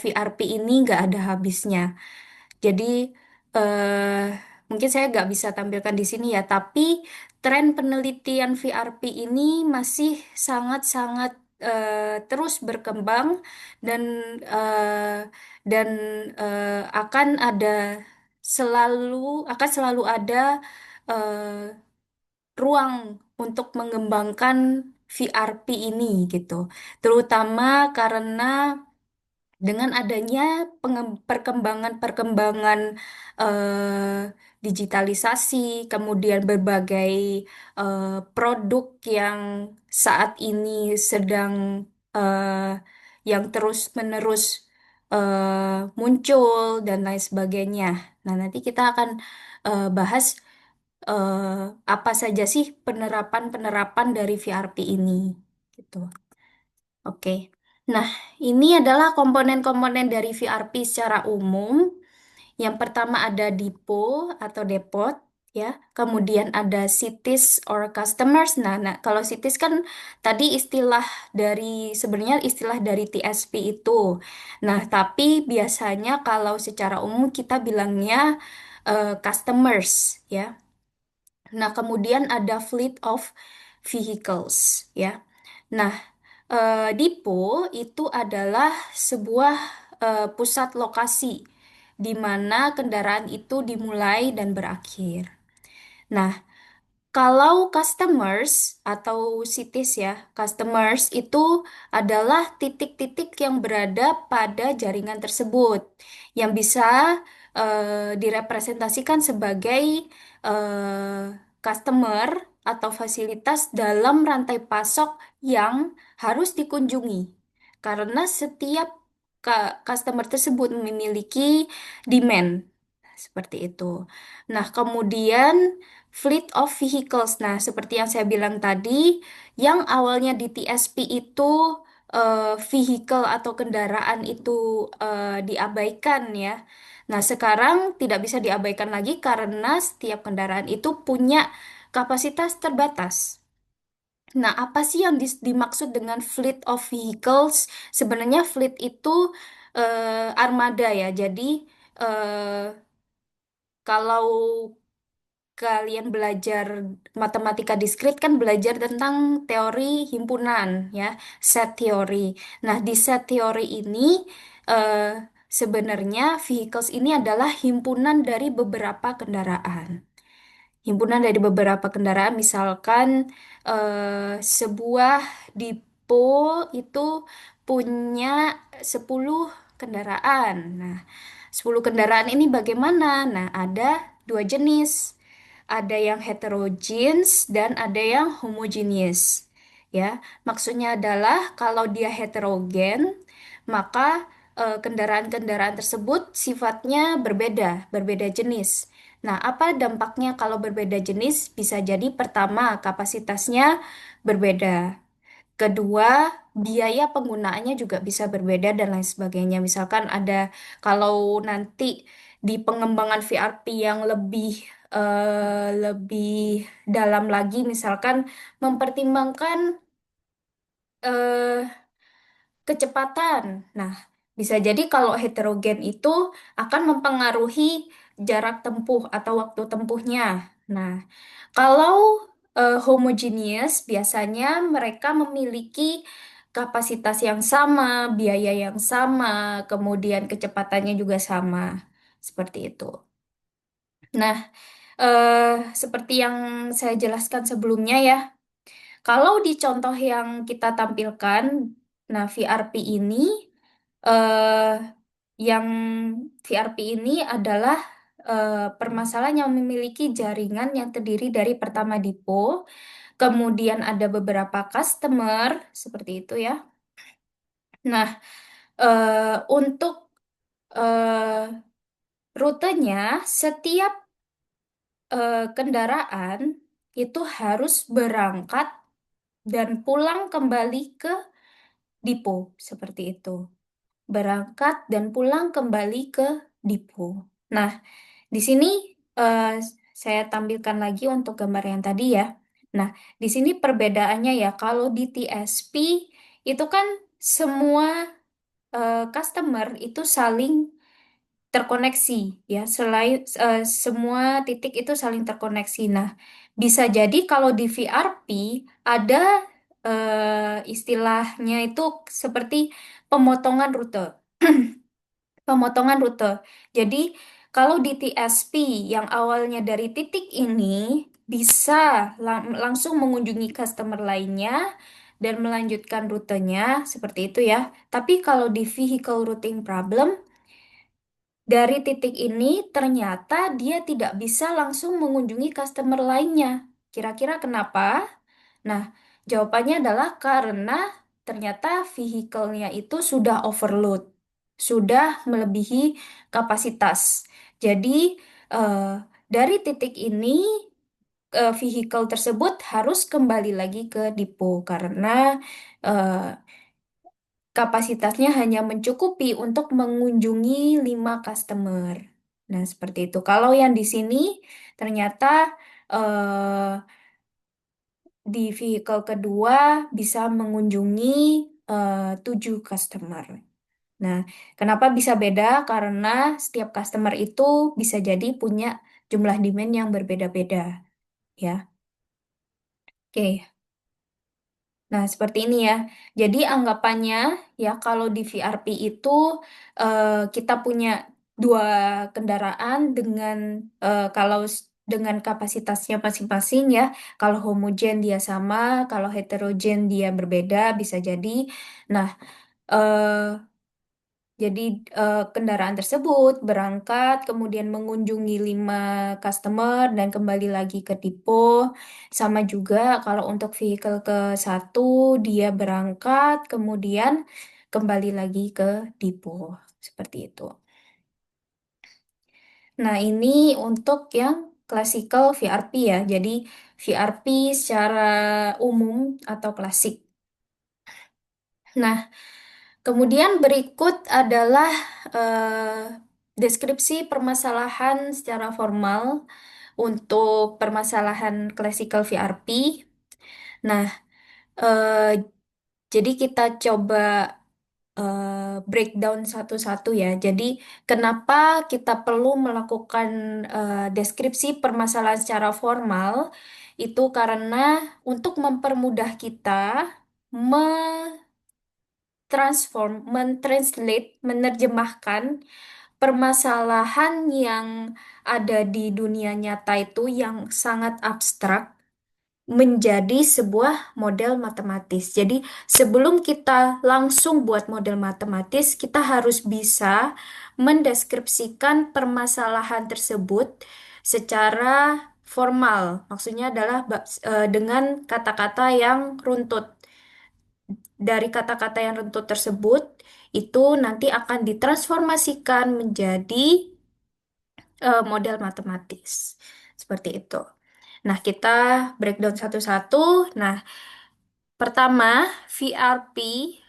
VRP ini nggak ada habisnya. Jadi eh, mungkin saya nggak bisa tampilkan di sini ya, tapi tren penelitian VRP ini masih sangat-sangat terus berkembang dan eh, dan akan ada selalu selalu ada eh, ruang untuk mengembangkan VRP ini gitu. Terutama karena dengan adanya perkembangan-perkembangan digitalisasi, kemudian berbagai produk yang saat ini sedang eh, yang terus-menerus muncul dan lain sebagainya. Nah, nanti kita akan bahas apa saja sih penerapan-penerapan dari VRP ini, gitu. Oke. Nah, ini adalah komponen-komponen dari VRP secara umum. Yang pertama ada depot atau depot, ya. Kemudian ada cities or customers. Nah, kalau cities kan tadi sebenarnya istilah dari TSP itu. Nah, tapi biasanya kalau secara umum kita bilangnya customers, ya. Nah, kemudian ada fleet of vehicles, ya. Nah, Dipo itu adalah sebuah pusat lokasi di mana kendaraan itu dimulai dan berakhir. Nah, kalau customers atau cities ya, customers itu adalah titik-titik yang berada pada jaringan tersebut yang bisa direpresentasikan sebagai eh, customer atau fasilitas dalam rantai pasok yang harus dikunjungi. Karena setiap customer tersebut memiliki demand seperti itu. Nah, kemudian fleet of vehicles. Nah, seperti yang saya bilang tadi, yang awalnya di TSP itu vehicle atau kendaraan itu diabaikan ya. Nah, sekarang tidak bisa diabaikan lagi karena setiap kendaraan itu punya kapasitas terbatas. Nah, apa sih yang dimaksud dengan fleet of vehicles? Sebenarnya fleet itu armada ya. Jadi eh, kalau kalian belajar matematika diskrit kan belajar tentang teori himpunan ya, set teori. Nah, di set teori ini eh, sebenarnya vehicles ini adalah himpunan dari beberapa kendaraan. Himpunan dari beberapa kendaraan, misalkan sebuah dipo itu punya 10 kendaraan. Nah, 10 kendaraan ini bagaimana? Nah, ada dua jenis. Ada yang heterogenes dan ada yang homogeneous. Ya, maksudnya adalah kalau dia heterogen, maka kendaraan-kendaraan tersebut sifatnya berbeda jenis. Nah, apa dampaknya kalau berbeda jenis? Bisa jadi pertama, kapasitasnya berbeda. Kedua, biaya penggunaannya juga bisa berbeda dan lain sebagainya. Misalkan kalau nanti di pengembangan VRP yang lebih dalam lagi, misalkan mempertimbangkan eh, kecepatan. Nah, bisa jadi kalau heterogen itu akan mempengaruhi jarak tempuh atau waktu tempuhnya. Nah, kalau homogeneous biasanya mereka memiliki kapasitas yang sama, biaya yang sama, kemudian kecepatannya juga sama. Seperti itu. Nah, eh, seperti yang saya jelaskan sebelumnya ya, kalau di contoh yang kita tampilkan, nah VRP ini, eh, yang VRP ini adalah permasalahan yang memiliki jaringan yang terdiri dari pertama depo, kemudian ada beberapa customer, seperti itu ya. Nah, untuk eh, rutenya, setiap kendaraan itu harus berangkat dan pulang kembali ke depo, seperti itu. Berangkat dan pulang kembali ke depo. Nah, di sini eh, saya tampilkan lagi untuk gambar yang tadi ya. Nah, di sini perbedaannya ya, kalau di TSP itu kan semua customer itu saling terkoneksi ya selain semua titik itu saling terkoneksi. Nah, bisa jadi kalau di VRP ada istilahnya itu seperti pemotongan rute. Pemotongan rute. Jadi, kalau di TSP yang awalnya dari titik ini bisa langsung mengunjungi customer lainnya dan melanjutkan rutenya seperti itu ya. Tapi kalau di vehicle routing problem dari titik ini ternyata dia tidak bisa langsung mengunjungi customer lainnya. Kira-kira kenapa? Nah, jawabannya adalah karena ternyata vehicle-nya itu sudah overload, sudah melebihi kapasitas. Jadi, eh, dari titik ini, vehicle tersebut harus kembali lagi ke depo karena eh, kapasitasnya hanya mencukupi untuk mengunjungi 5 customer. Nah, seperti itu. Kalau yang di sini ternyata eh, di vehicle kedua bisa mengunjungi 7 customer. Nah, kenapa bisa beda? Karena setiap customer itu bisa jadi punya jumlah demand yang berbeda-beda, ya. Oke. Nah, seperti ini ya. Jadi anggapannya ya kalau di VRP itu kita punya dua kendaraan dengan kalau dengan kapasitasnya masing-masing ya. Kalau homogen dia sama, kalau heterogen dia berbeda bisa jadi. Nah, eh, jadi kendaraan tersebut berangkat, kemudian mengunjungi 5 customer dan kembali lagi ke depo. Sama juga kalau untuk vehicle ke satu dia berangkat, kemudian kembali lagi ke depo. Seperti itu. Nah, ini untuk yang classical VRP ya. Jadi VRP secara umum atau klasik. Nah, kemudian berikut adalah deskripsi permasalahan secara formal untuk permasalahan classical VRP. Nah, eh, jadi kita coba breakdown satu-satu ya. Jadi, kenapa kita perlu melakukan deskripsi permasalahan secara formal? Itu karena untuk mempermudah kita transform, mentranslate, menerjemahkan permasalahan yang ada di dunia nyata itu yang sangat abstrak menjadi sebuah model matematis. Jadi, sebelum kita langsung buat model matematis, kita harus bisa mendeskripsikan permasalahan tersebut secara formal. Maksudnya adalah dengan kata-kata yang runtut. Dari kata-kata yang runtut tersebut, itu nanti akan ditransformasikan menjadi model matematis. Seperti itu. Nah, kita breakdown satu-satu. Nah, pertama, VRP,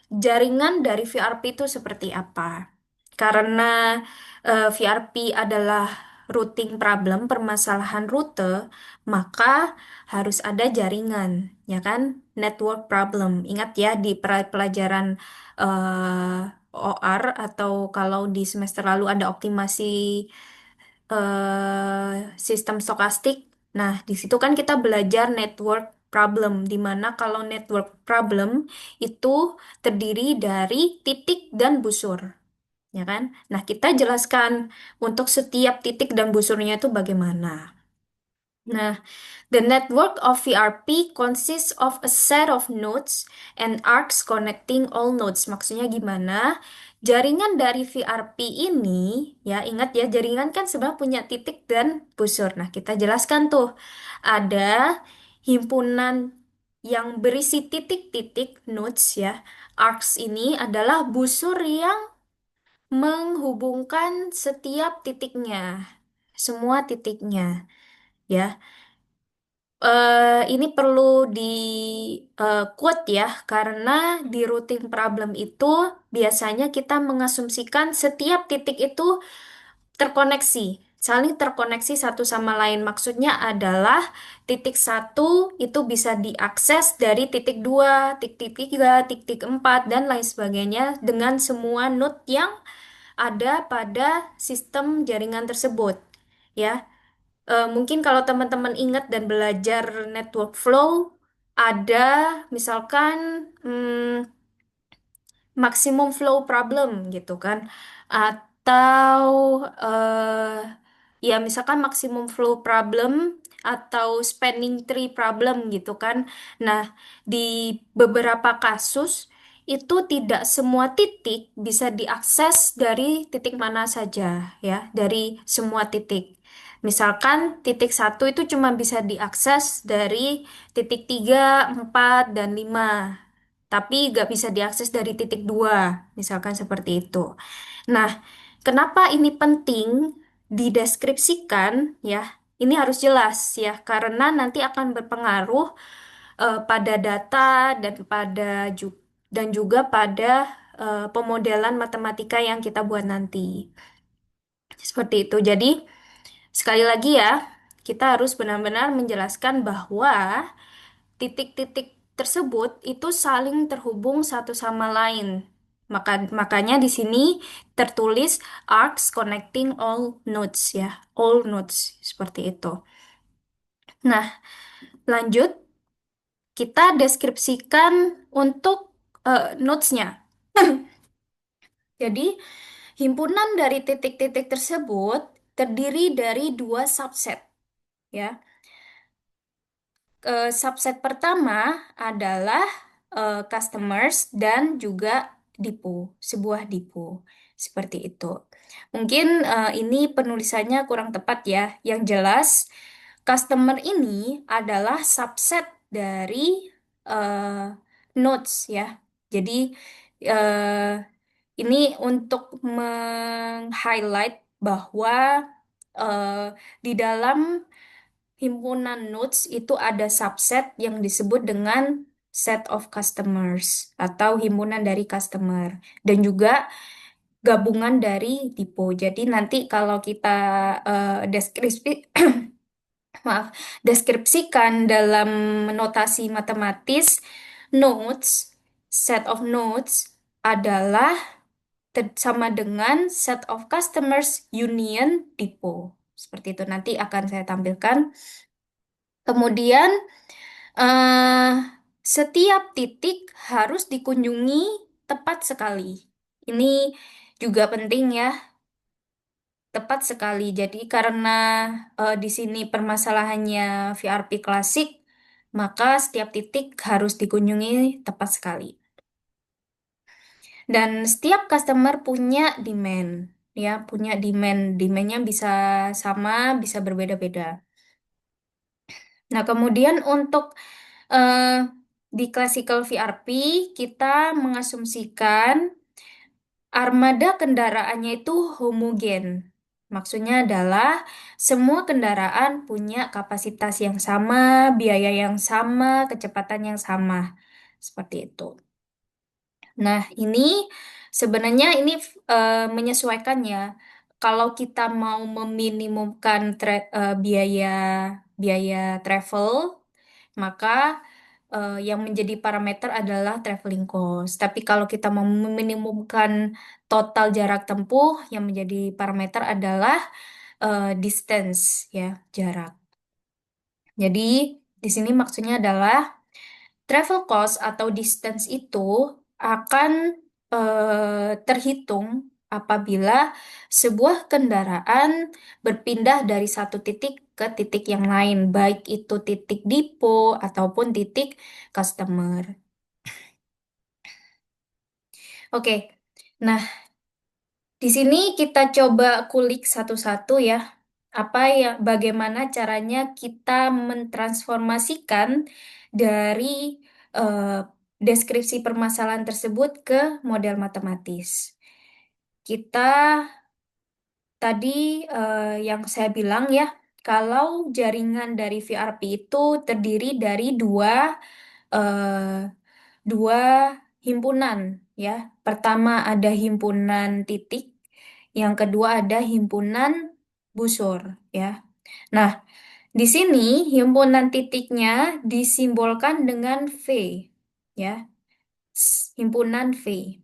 jaringan dari VRP itu seperti apa? Karena VRP adalah routing problem, permasalahan rute, maka harus ada jaringan, ya kan? Network problem. Ingat ya di pelajaran OR atau kalau di semester lalu ada optimasi sistem stokastik. Nah, di situ kan kita belajar network problem, di mana kalau network problem itu terdiri dari titik dan busur, ya kan? Nah, kita jelaskan untuk setiap titik dan busurnya itu bagaimana. Nah, the network of VRP consists of a set of nodes and arcs connecting all nodes. Maksudnya gimana? Jaringan dari VRP ini, ya ingat ya, jaringan kan sebenarnya punya titik dan busur. Nah, kita jelaskan tuh, ada himpunan yang berisi titik-titik nodes ya. Arcs ini adalah busur yang menghubungkan setiap titiknya, semua titiknya, ya. Ini perlu di quote ya, karena di routing problem itu biasanya kita mengasumsikan setiap titik itu terkoneksi. saling terkoneksi satu sama lain. Maksudnya adalah titik satu itu bisa diakses dari titik dua, titik tiga, titik empat, dan lain sebagainya dengan semua node yang ada pada sistem jaringan tersebut. Ya, mungkin kalau teman-teman ingat dan belajar network flow, ada misalkan maximum flow problem gitu kan, atau ya misalkan maximum flow problem atau spanning tree problem gitu kan. Nah, di beberapa kasus itu tidak semua titik bisa diakses dari titik mana saja, ya, dari semua titik. Misalkan titik satu itu cuma bisa diakses dari titik 3, 4, dan 5, tapi nggak bisa diakses dari titik dua, misalkan seperti itu. Nah, kenapa ini penting dideskripsikan ya? Ini harus jelas ya, karena nanti akan berpengaruh pada data dan dan juga pada pemodelan matematika yang kita buat nanti. Seperti itu. Jadi, sekali lagi ya, kita harus benar-benar menjelaskan bahwa titik-titik tersebut itu saling terhubung satu sama lain. Makanya di sini tertulis arcs connecting all nodes ya, all nodes seperti itu. Nah, lanjut kita deskripsikan untuk nodes-nya. Jadi, himpunan dari titik-titik tersebut terdiri dari dua subset ya. Subset pertama adalah customers dan juga dipo, sebuah dipo. Seperti itu. Mungkin ini penulisannya kurang tepat ya. Yang jelas, customer ini adalah subset dari eh, nodes ya. Jadi eh, ini untuk meng-highlight bahwa eh, di dalam himpunan nodes itu ada subset yang disebut dengan set of customers atau himpunan dari customer dan juga gabungan dari tipe. Jadi nanti kalau kita deskripsi maaf, deskripsikan dalam notasi matematis, nodes, set of nodes adalah sama dengan set of customers union tipe. Seperti itu nanti akan saya tampilkan. Kemudian eh, setiap titik harus dikunjungi tepat sekali. Ini juga penting ya, tepat sekali. Jadi karena di sini permasalahannya VRP klasik, maka setiap titik harus dikunjungi tepat sekali. Dan setiap customer punya demand, ya, punya demand. Demandnya bisa sama, bisa berbeda-beda. Nah, kemudian untuk eh, di classical VRP, kita mengasumsikan armada kendaraannya itu homogen. Maksudnya adalah semua kendaraan punya kapasitas yang sama, biaya yang sama, kecepatan yang sama. Seperti itu. Nah, ini sebenarnya ini menyesuaikan ya. Kalau kita mau meminimumkan biaya biaya travel, maka yang menjadi parameter adalah traveling cost. Tapi kalau kita mau meminimumkan total jarak tempuh, yang menjadi parameter adalah distance ya, jarak. Jadi di sini maksudnya adalah travel cost atau distance itu akan terhitung apabila sebuah kendaraan berpindah dari satu titik ke titik yang lain, baik itu titik depo ataupun titik customer. Oke, nah di sini kita coba kulik satu-satu ya. Bagaimana caranya kita mentransformasikan dari eh, deskripsi permasalahan tersebut ke model matematis. Kita tadi yang saya bilang ya, kalau jaringan dari VRP itu terdiri dari eh, dua himpunan ya. Pertama ada himpunan titik, yang kedua ada himpunan busur ya. Nah, di sini himpunan titiknya disimbolkan dengan V ya. Himpunan V.